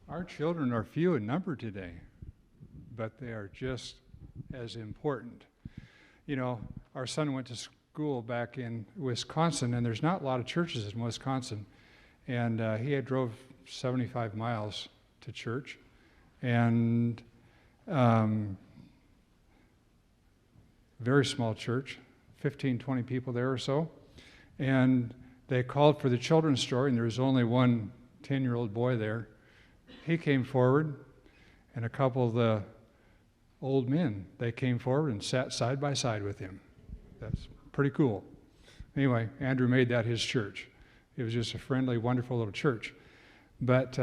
Our children are few in number today, but they are just as important. You know, our son went to school back in Wisconsin, and there's not a lot of churches in Wisconsin. And he had drove 75 miles to church, and very small church, 15, 20 people there or so. And they called for the children's story, and there was only one 10-year-old boy there. He came forward, and a couple of the old men, they came forward and sat side by side with him. That's pretty cool. Anyway, Andrew made that his church. It was just a friendly, wonderful little church. But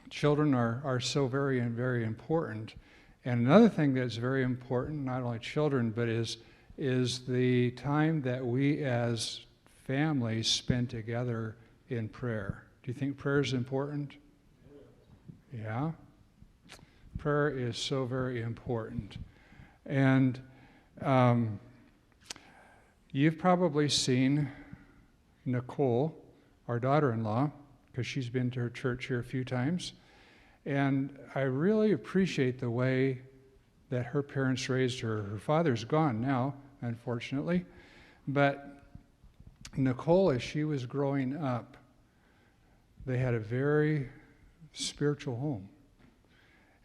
children are so very, very important. And another thing that's very important, not only children, but is the time that we as families spend together in prayer. Do you think prayer is important? Yeah? Prayer is so very important. And you've probably seen Nicole, our daughter-in-law, because she's been to her church here a few times. And I really appreciate the way that her parents raised her. Her father's gone now, unfortunately. But Nicole, as she was growing up, they had a very spiritual home.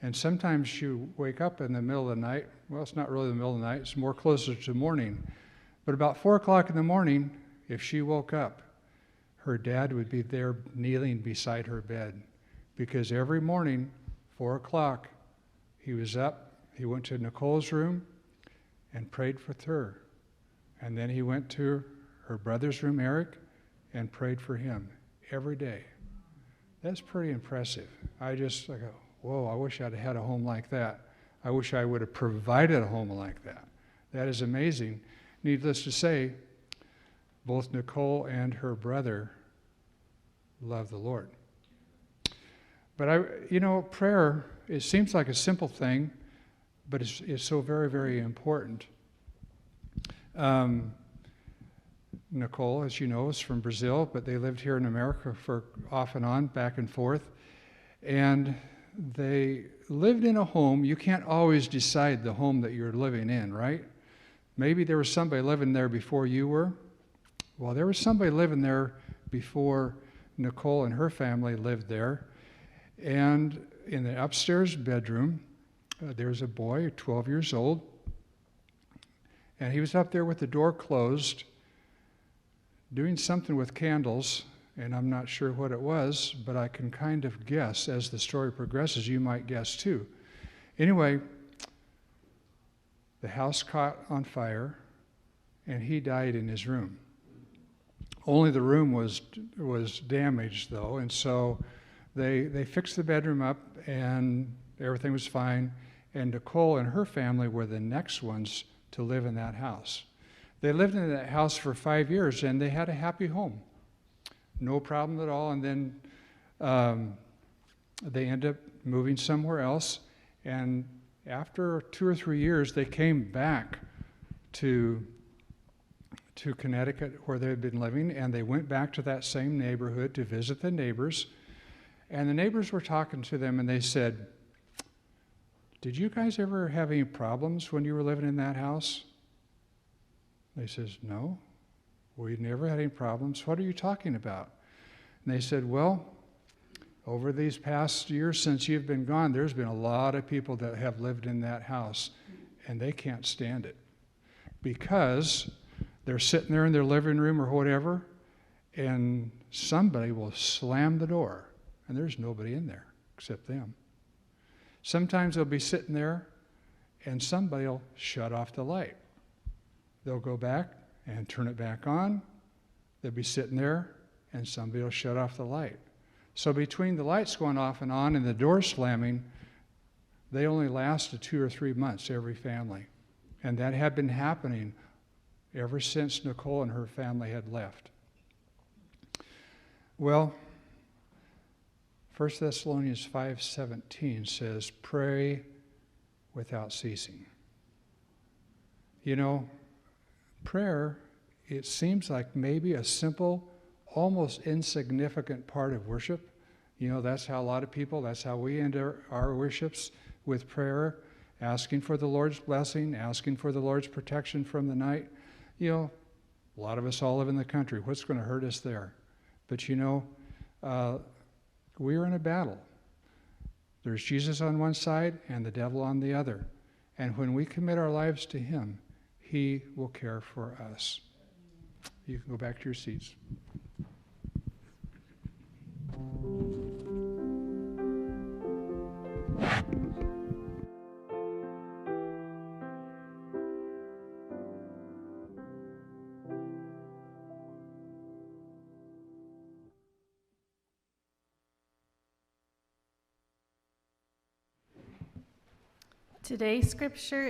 And sometimes she would wake up in the middle of the night. Well, it's not really the middle of the night. It's more closer to morning. But about 4 o'clock in the morning, if she woke up, her dad would be there kneeling beside her bed. Because every morning, 4 o'clock, he was up. He went to Nicole's room and prayed with her. And then he went to her brother's room, Eric, and prayed for him every day. That's pretty impressive. I go, whoa, I wish I'd had a home like that. I wish I would have provided a home like that. That is amazing. Needless to say, both Nicole and her brother love the Lord. But prayer, it seems like a simple thing, but it's so very, very important. Nicole, as you know, is from Brazil, but they lived here in America for off and on, back and forth. And they lived in a home. You can't always decide the home that you're living in, right? Maybe there was somebody living there before you were. Well, there was somebody living there before Nicole and her family lived there. And in the upstairs bedroom, there's a boy, 12 years old, and he was up there with the door closed, doing something with candles, and I'm not sure what it was, but I can kind of guess. As the story progresses, you might guess too. Anyway, the house caught on fire, and he died in his room. Only the room was damaged, though, and so they fixed the bedroom up, and everything was fine, and Nicole and her family were the next ones to live in that house. They lived in that house for 5 years, and they had a happy home. No problem at all, and then they ended up moving somewhere else, and after 2 or 3 years, they came back to Connecticut where they had been living, and they went back to that same neighborhood to visit the neighbors. And the neighbors were talking to them, and they said, "Did you guys ever have any problems when you were living in that house?" They says, "No, we never had any problems. What are you talking about?" And they said, "Well, over these past years since you've been gone, there's been a lot of people that have lived in that house, and they can't stand it because they're sitting there in their living room or whatever, and somebody will slam the door, and there's nobody in there except them. Sometimes they'll be sitting there, and somebody will shut off the light. They'll go back and turn it back on. They'll be sitting there, and somebody will shut off the light. So between the lights going off and on and the door slamming, they only lasted 2 or 3 months, every family. And that had been happening ever since Nicole and her family had left. Well, 1 Thessalonians 5:17 says, "Pray without ceasing." You know, prayer, it seems like maybe a simple, almost insignificant part of worship. You know, that's how a lot of people, that's how we end our worships, with prayer, asking for the Lord's blessing, asking for the Lord's protection from the night. You know, a lot of us all live in the country. What's going to hurt us there? But you know, we're in a battle. There's Jesus on one side and the devil on the other. And when we commit our lives to him, he will care for us. You can go back to your seats. Today's scripture